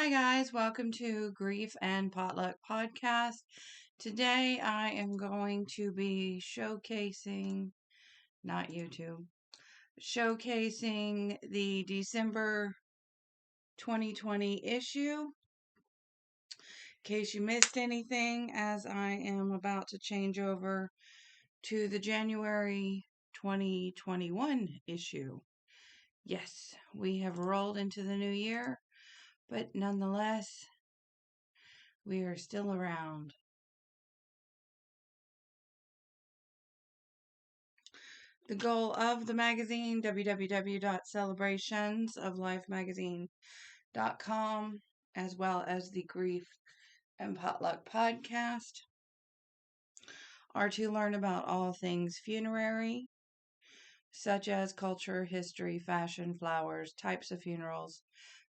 Hi, guys. Welcome to Grief and Potluck Podcast. Today I am going to be showcasing, not YouTube, showcasing the December 2020 issue. In case you missed anything, as I am about to change over to the January 2021 issue. Yes, we have rolled into the new year, but nonetheless, we are still around. The goal of the magazine, www.celebrationsoflifemagazine.com, as well as the Grief and Potluck podcast, are to learn about all things funerary, such as culture, history, fashion, flowers, types of funerals,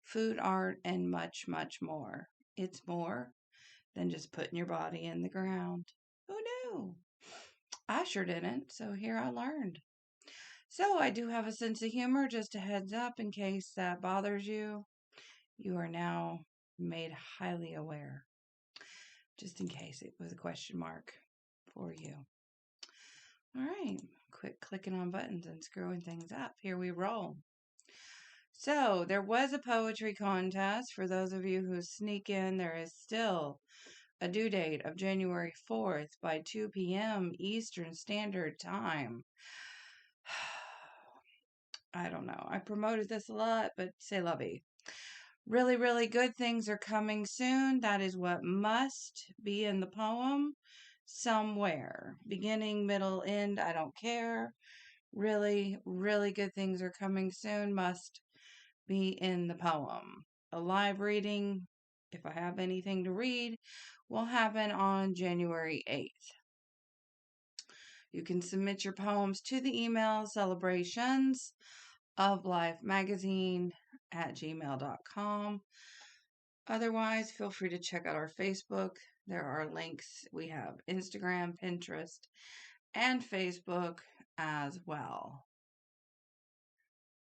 food, art, and much, much more. It's more than just putting your body in the ground. Who knew? I sure didn't, so here I learned. So I do have a sense of humor, just a heads up in case that bothers you. You are now made highly aware, just in case it was a question mark for you. All right, quit clicking on buttons and screwing things up. Here we roll. So there was a poetry contest. For those of you who sneak in, there is still a due date of January 4th by 2 p.m. Eastern Standard Time. I don't know. I promoted this a lot, but c'est la vie. Really, really good things are coming soon. That is what must be in the poem somewhere. Beginning, middle, end, I don't care. Really, really good things are coming soon. Must be in the poem. A live reading, if I have anything to read, will happen on January 8th. You can submit your poems to the email celebrationsoflifemagazine@gmail.com. Otherwise, feel free to check out our Facebook. There are links. We have Instagram, Pinterest, and Facebook as well.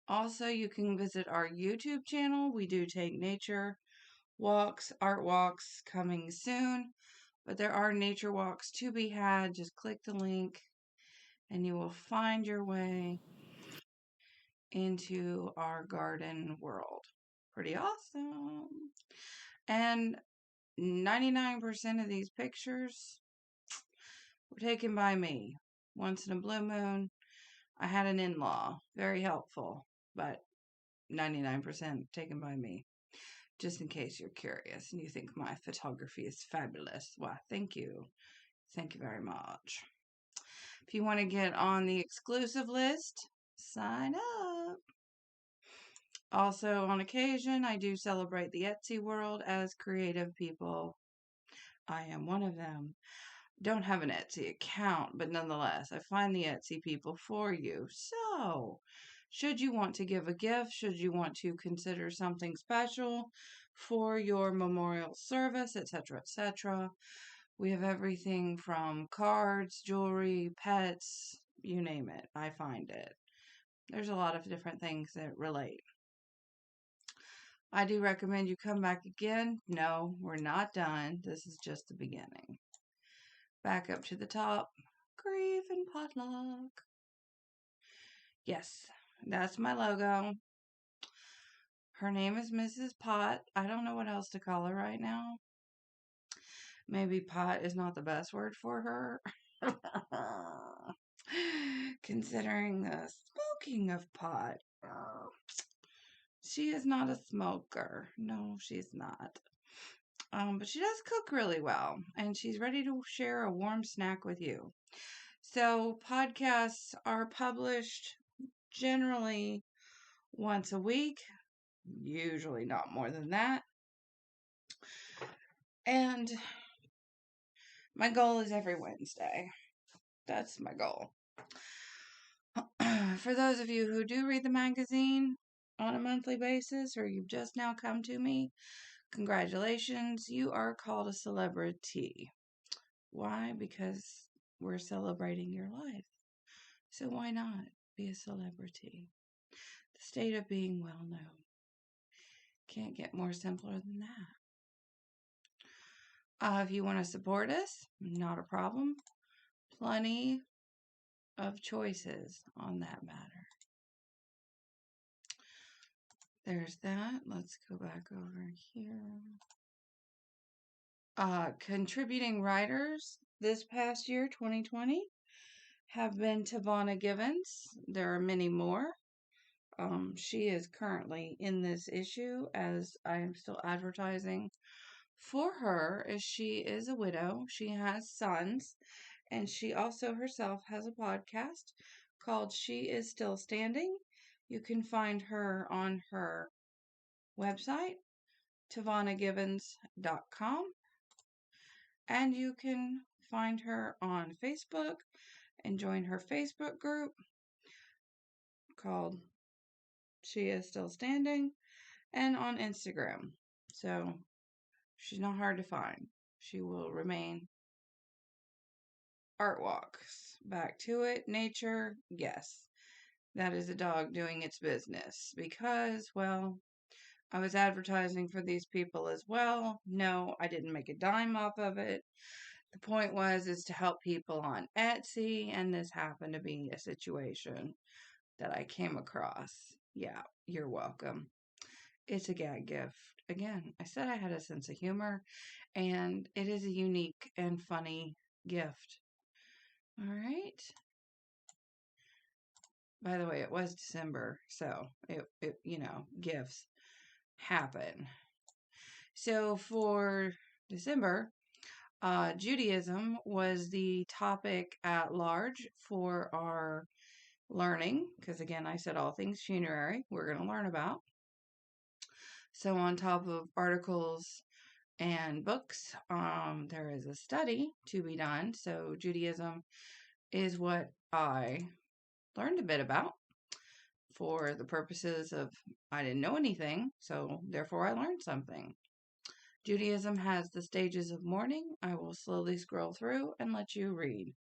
Also, you can visit our YouTube channel. We do take nature walks, art walks coming soon, but there are nature walks to be had. Just click the link and you will find your way into our garden world. Pretty awesome. And 99% of these pictures were taken by me. Once in a blue moon, I had an in-law. Very helpful, but 99% taken by me. Just in case you're curious and you think my photography is fabulous. Why, thank you. Thank you very much. If you want to get on the exclusive list, sign up. Also, on occasion, I do celebrate the Etsy world as creative people. I am one of them. Don't have an Etsy account, but nonetheless, I find the Etsy people for you. So, should you want to give a gift, should you want to consider something special for your memorial service, etc., etc., we have everything from cards, jewelry, pets, you name it. I find it. There's a lot of different things that relate. I do recommend you come back again. No, we're not done. This is just the beginning. Back up to the top. Grief and Potluck. Yes, that's my logo. Her name is Mrs. Pot. I don't know what else to call her right now. Maybe pot is not the best word for her. Considering the smoking of pot. She is not a smoker. No, she's not. But she does cook really well, and she's ready to share a warm snack with you. So podcasts are published generally once a week, usually not more than that. And my goal is every Wednesday. That's my goal. For those of you who do read the magazine on a monthly basis, or you've just now come to me, congratulations, you are called a celebrity. Why? Because we're celebrating your life. So why not be a celebrity? The state of being well known. Can't get more simpler than that. If you want to support us, not a problem. Plenty of choices on that matter. There's that. Let's go back over here. Contributing writers this past year, 2020, have been Tavana Givens. There are many more. She is currently in this issue as I am still advertising for her, as she is a widow. She has sons, and she also herself has a podcast called She Is Still Standing. You can find her on her website, tavanagivens.com, and you can find her on Facebook and join her Facebook group called She Is Still Standing, and on Instagram. So she's not hard to find. She will remain. Art walks. Back to it. Nature. Yes. That is a dog doing its business. Because, well, I was advertising for these people as well. No, I didn't make a dime off of it. The point is to help people on Etsy, and this happened to be a situation that I came across. Yeah, you're welcome. It's a gag gift. Again, I said I had a sense of humor, and it is a unique and funny gift. All right. By the way, it was December, so it gifts happen. So for December, Judaism was the topic at large for our learning, because again, I said all things funerary we're going to learn about. So on top of articles and books, there is a study to be done. So Judaism is what I learned a bit about for the purposes of I didn't know anything, so therefore I learned something. Judaism has the stages of mourning. I will slowly scroll through and let you read.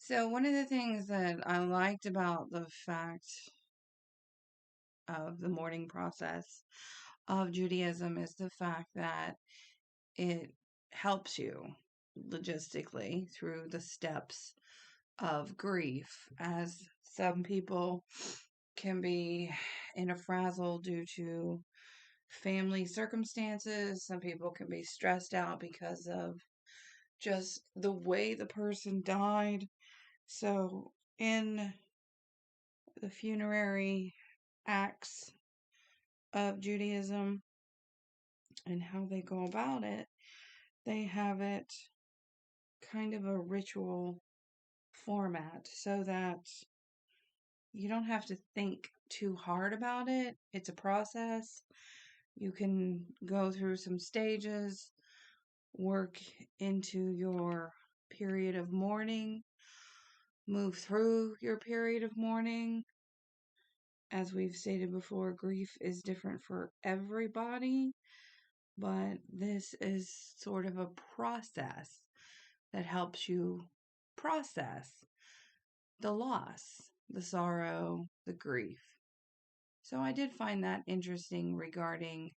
So one of the things that I liked about the fact of the mourning process of Judaism is the fact that it helps you logistically through the steps of grief, as some people can be in a frazzle due to family circumstances. Some people can be stressed out because of just the way the person died. So, in the funerary acts of Judaism and how they go about it, they have it kind of a ritual format so that you don't have to think too hard about it. It's a process. You can go through some stages, work into your period of mourning, move through your period of mourning. As we've stated before, grief is different for everybody, but this is sort of a process that helps you process the loss, the sorrow, the grief. So I did find that interesting regarding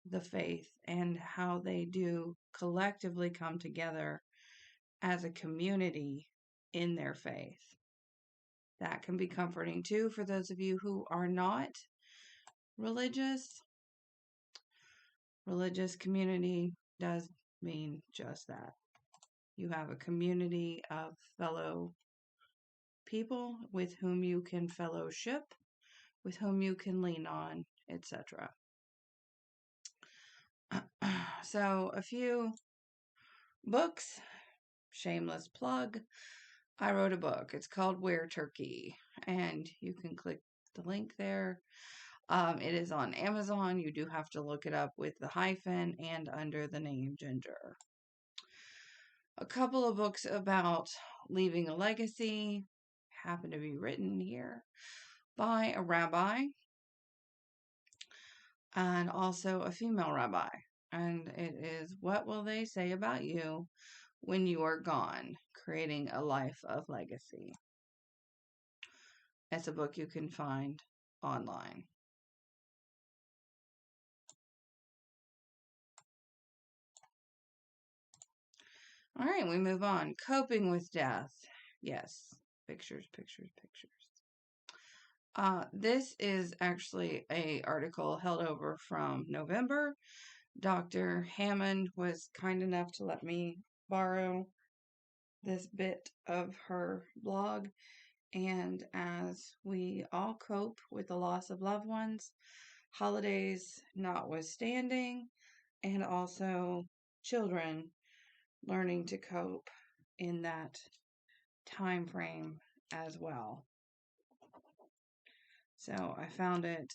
the faith and how they do collectively come together as a community in their faith. That can be comforting too for those of you who are not religious. Religious community does mean just that. You have a community of fellow people with whom you can fellowship, with whom you can lean on, etc. So, a few books, shameless plug. I wrote a book. It's called Where Turkey, and you can click the link there. It is on Amazon. You do have to look it up with the hyphen and under the name Ginger. A couple of books about leaving a legacy happen to be written here by a rabbi and also a female rabbi. And it is What Will They Say About You When You Are Gone? Creating a Life of Legacy. It's a book you can find online. All right, we move on. Coping with death. Yes, pictures, pictures, pictures. This is actually a article held over from November. Dr. Hammond was kind enough to let me borrow this bit of her blog. And as we all cope with the loss of loved ones, holidays notwithstanding, and also children learning to cope in that time frame as well. So I found it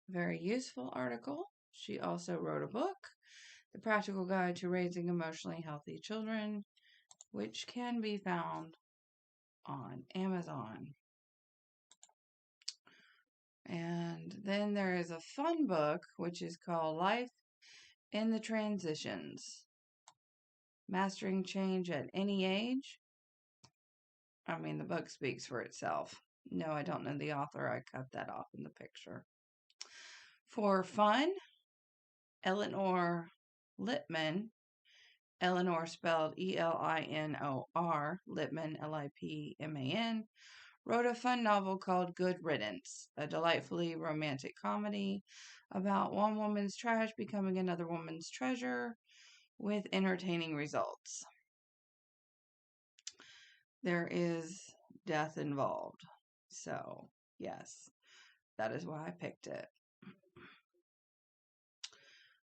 a very useful article. She also wrote a book, The Practical Guide to Raising Emotionally Healthy Children, which can be found on Amazon. And then there is a fun book, which is called Life in the Transitions. Mastering Change at Any Age. I mean, the book speaks for itself. No, I don't know the author. I cut that off in the picture. For fun, Eleanor Lippman, Eleanor spelled Elinor, Lippman, Lipman, wrote a fun novel called Good Riddance, a delightfully romantic comedy about one woman's trash becoming another woman's treasure with entertaining results. There is death involved. So, yes, that is why I picked it.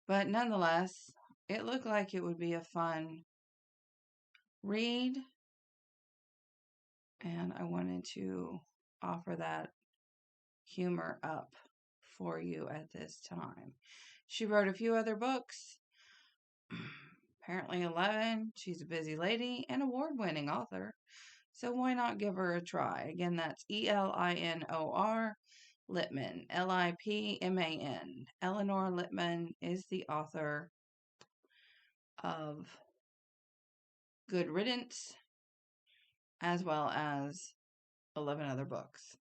But nonetheless, it looked like it would be a fun read. And I wanted to offer that humor up for you at this time. She wrote a few other books, apparently 11. She's a busy lady and award-winning author. So why not give her a try? Again, that's Elinor Lippman, Lipman. Eleanor Lippman is the author of Good Riddance, as well as 11 other books.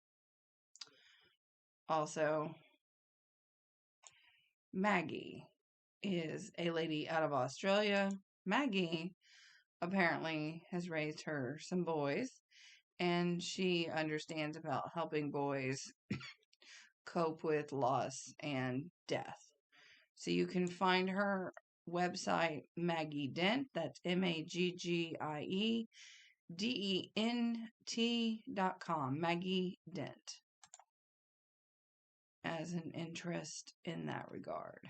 Also, Maggie is a lady out of Australia. Maggie apparently has raised her some boys, and she understands about helping boys cope with loss and death. So you can find her website, Maggie Dent. That's MaggieDent.com. Maggie Dent, as an interest in that regard.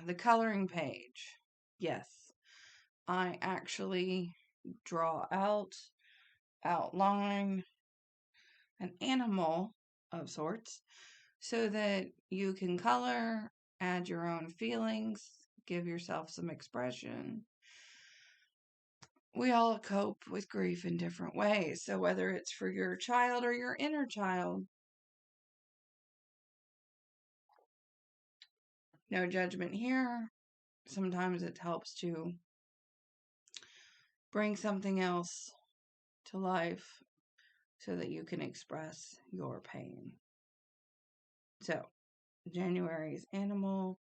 The coloring page. Yes, I actually draw out, outline an animal of sorts so that you can color, add your own feelings, give yourself some expression. We all cope with grief in different ways. So whether it's for your child or your inner child, no judgment here. Sometimes it helps to bring something else to life so that you can express your pain. So, January's animal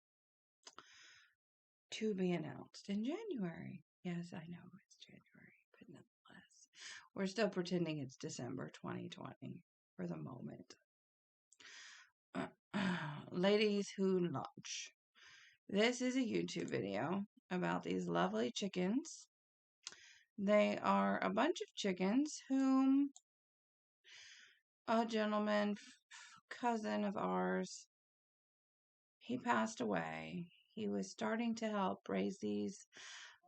to be announced in January. Yes, I know it's January, but nonetheless, we're still pretending it's December 2020 for the moment. Ladies who lunch. This is a YouTube video about these lovely chickens. They are a bunch of chickens whom a gentleman, cousin of ours, he passed away. He was starting to help raise these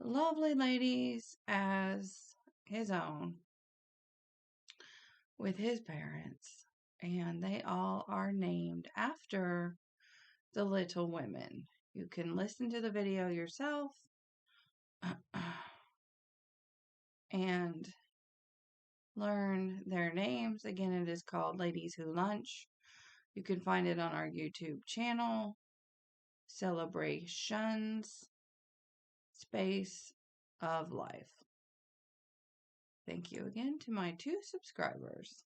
lovely ladies as his own with his parents. And they all are named after the Little Women. You can listen to the video yourself and learn their names. Again, it is called Ladies Who Lunch. You can find it on our YouTube channel, Celebrations, Space of Life. Thank you again to my 2 subscribers.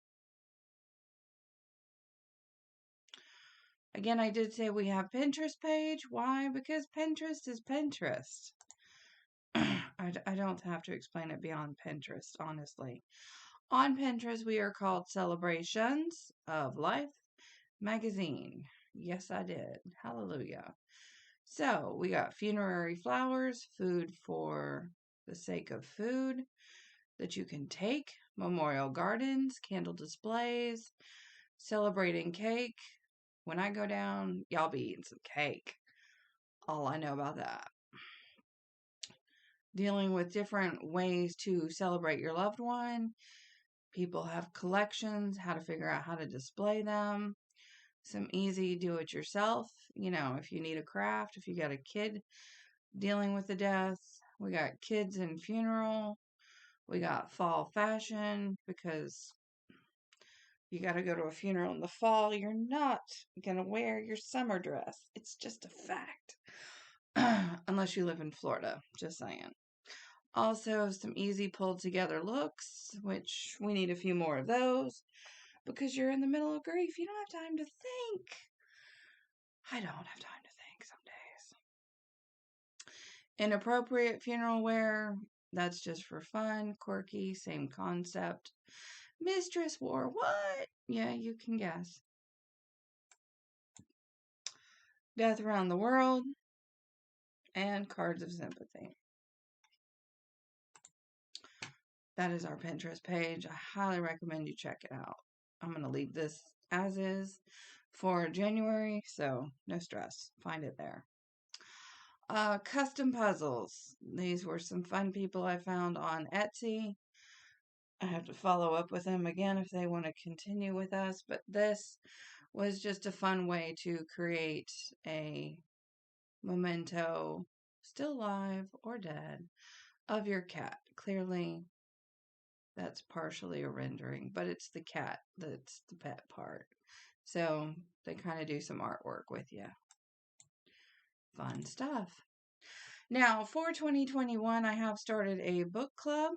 Again, I did say we have Pinterest page. Why? Because Pinterest is Pinterest. I don't have to explain it beyond Pinterest, honestly. On Pinterest, we are called Celebrations of Life Magazine. Yes, I did. Hallelujah. So, we got funerary flowers, food for the sake of food that you can take, memorial gardens, candle displays, celebrating cake. When I go down, y'all be eating some cake. All I know about that. Dealing with different ways to celebrate your loved one. People have collections, how to figure out how to display them. Some easy do-it-yourself. You know, if you need a craft, if you got a kid dealing with the death. We got kids and funeral. We got fall fashion because you got to go to a funeral in the fall. You're not going to wear your summer dress. It's just a fact. Unless you live in Florida. Just saying. Also, some easy pulled together looks, which we need a few more of those because you're in the middle of grief. You don't have time to think. I don't have time to think some days. Inappropriate funeral wear, that's just for fun. Quirky, same concept. Mistress wore what? Yeah, you can guess. Death around the world and cards of sympathy. That is our Pinterest page. I highly recommend you check it out. I'm going to leave this as is for January, so no stress. Find it there. Custom puzzles. These were some fun people I found on Etsy. I have to follow up with them again if they want to continue with us, but this was just a fun way to create a memento, still alive or dead, of your cat. Clearly, that's partially a rendering, but it's the cat that's the pet part. So they kind of do some artwork with you. Fun stuff. Now, for 2021, I have started a book club.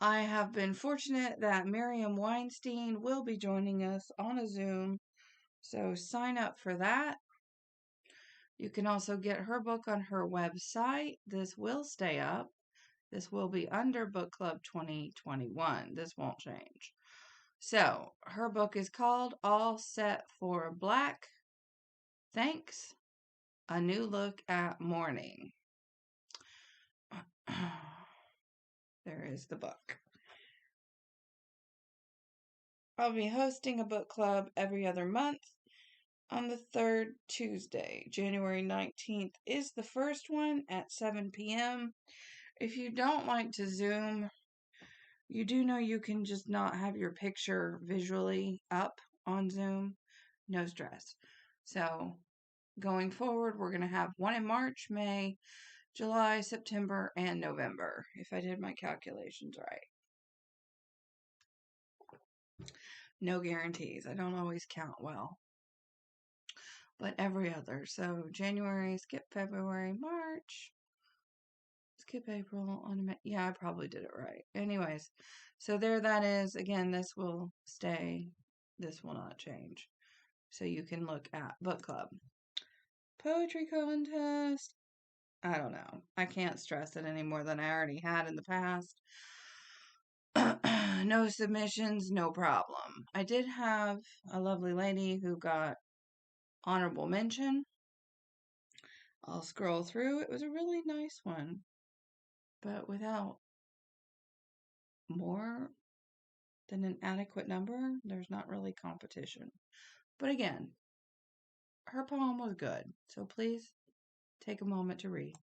I have been fortunate that Miriam Weinstein will be joining us on a Zoom, so sign up for that. You can also get her book on her website. This will stay up. This will be under Book Club 2021. This won't change. So, her book is called All Set for Black. Thanks. A New Look at Mourning. There is the book. I'll be hosting a book club every other month on the third Tuesday. January 19th is the first one at 7 p.m. If you don't like to Zoom, you do know you can just not have your picture visually up on Zoom. No stress. So, going forward, we're going to have one in March, May, July, September, and November, if I did my calculations right. No guarantees. I don't always count well. But every other. So January, skip February, March, skip April, on May. Yeah, I probably did it right. Anyways, so there that is. Again, this will stay. This will not change. So you can look at book club. Poetry contest. I don't know. I can't stress it any more than I already had in the past. No submissions, no problem. I did have a lovely lady who got honorable mention. I'll scroll through. It was a really nice one. But without more than an adequate number, there's not really competition. But again, her poem was good. So please take a moment to read.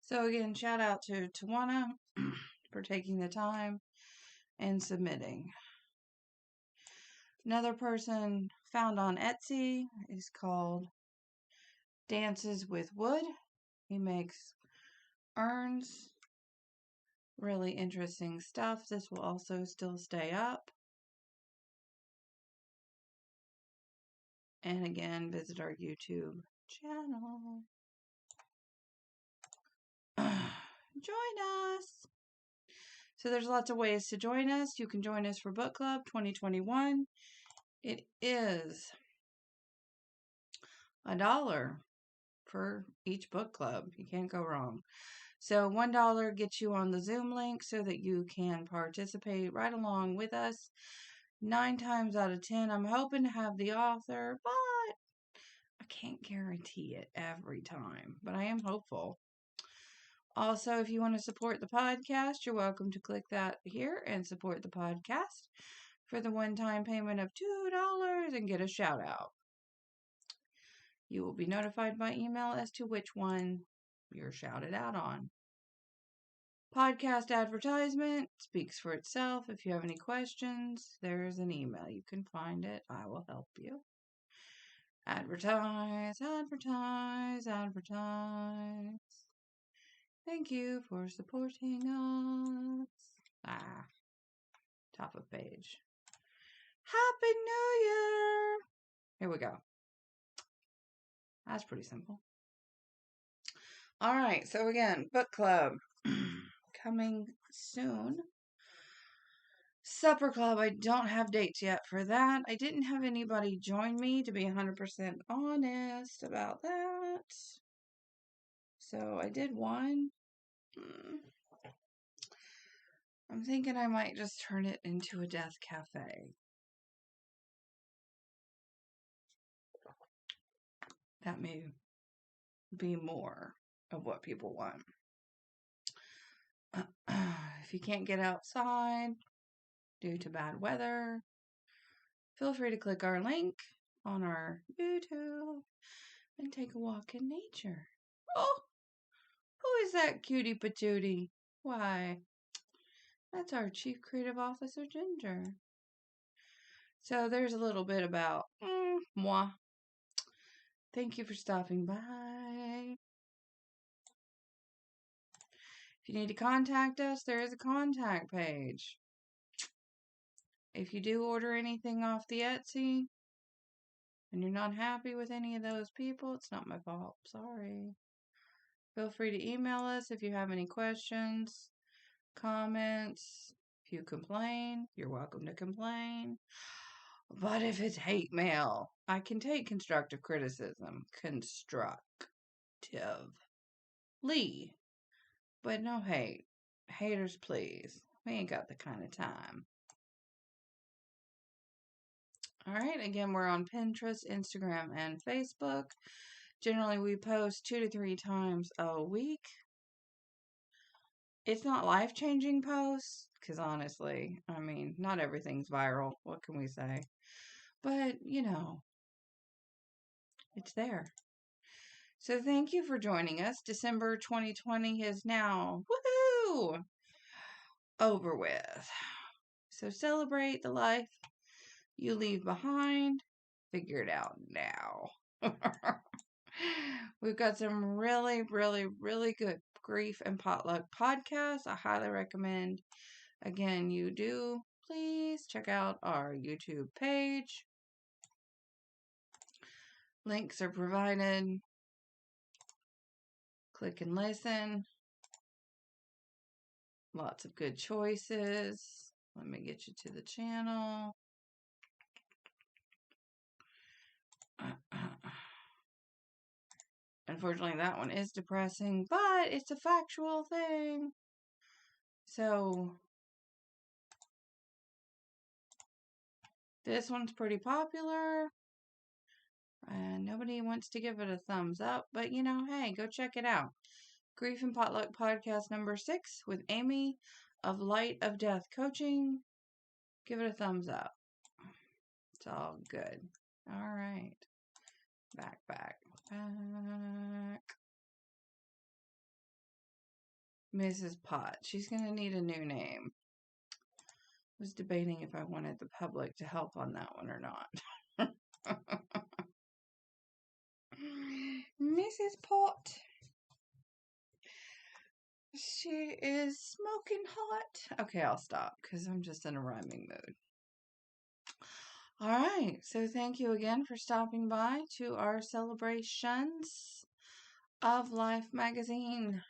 So again, shout out to Tawana for taking the time and submitting. Another person found on Etsy is called Dances with Wood. He makes urns. Really interesting stuff. This will also still stay up. And again, visit our YouTube channel. Join us. So there's lots of ways to join us. You can join us for Book Club 2021. It is $1 for each book club. You can't go wrong. So $1 gets you on the Zoom link so that you can participate right along with us. 9 times out of 10, I'm hoping to have the author, but I can't guarantee it every time. But I am hopeful. Also, if you want to support the podcast, you're welcome to click that here and support the podcast for the one-time payment of $2 and get a shout out. You will be notified by email as to which one you're shouted out on. Podcast advertisement speaks for itself. If you have any questions, there is an email. You can find it. I will help you. Advertise, advertise, advertise. Thank you for supporting us. Top of page. Happy New Year! Here we go. That's pretty simple. All right. So again, book club coming soon. Supper club, I don't have dates yet for that. I didn't have anybody join me, to be 100% honest about that. So I did one. I'm thinking I might just turn it into a death cafe. That may be more of what people want. If you can't get outside due to bad weather, feel free to click our link on our YouTube and take a walk in nature. Oh, who is that cutie patootie? Why, that's our Chief Creative Officer, Ginger. So there's a little bit about moi. Thank you for stopping by. If you need to contact us, there is a contact page. If you do order anything off the Etsy and you're not happy with any of those people, it's not my fault. Sorry. Feel free to email us if you have any questions, comments. If you complain, you're welcome to complain. But if it's hate mail, I can take constructive criticism. Constructively. But no hate. Haters, please. We ain't got the kind of time. All right. Again, we're on Pinterest, Instagram, and Facebook. Generally, we post 2 to 3 times a week. It's not life-changing posts, because honestly, I mean, not everything's viral. What can we say? But, it's there. So thank you for joining us. December 2020 is now, woohoo, over with. So celebrate the life you leave behind. Figure it out now. We've got some really, really, really good grief and potluck podcasts. I highly recommend. Again, you do. Please check out our YouTube page. Links are provided. Click and listen. Lots of good choices. Let me get you to the channel. Unfortunately, that one is depressing, but it's a factual thing. So, this one's pretty popular. And nobody wants to give it a thumbs up, but hey, go check it out. Grief and Potluck Podcast number 6 with Amy of Light of Death Coaching. Give it a thumbs up. It's all good. All right. Back. Mrs. Pot. She's going to need a new name. I was debating if I wanted the public to help on that one or not. Mrs. Pot. She is smoking hot. Okay, I'll stop because I'm just in a rhyming mood. All right. So thank you again for stopping by to our celebrations of Life Magazine.com.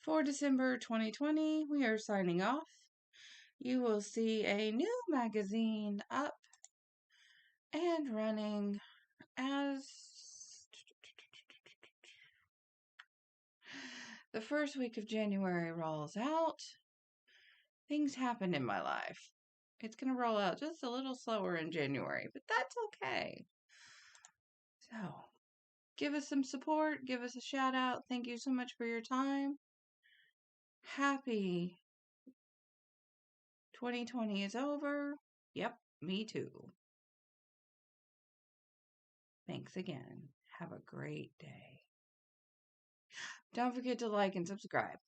For December 2020, we are signing off. You will see a new magazine up and running as the first week of January rolls out. Things happen in my life. It's going to roll out just a little slower in January, but that's okay. So, give us some support. Give us a shout out. Thank you so much for your time. Happy 2020 is over. Yep, me too. Thanks again. Have a great day. Don't forget to like and subscribe.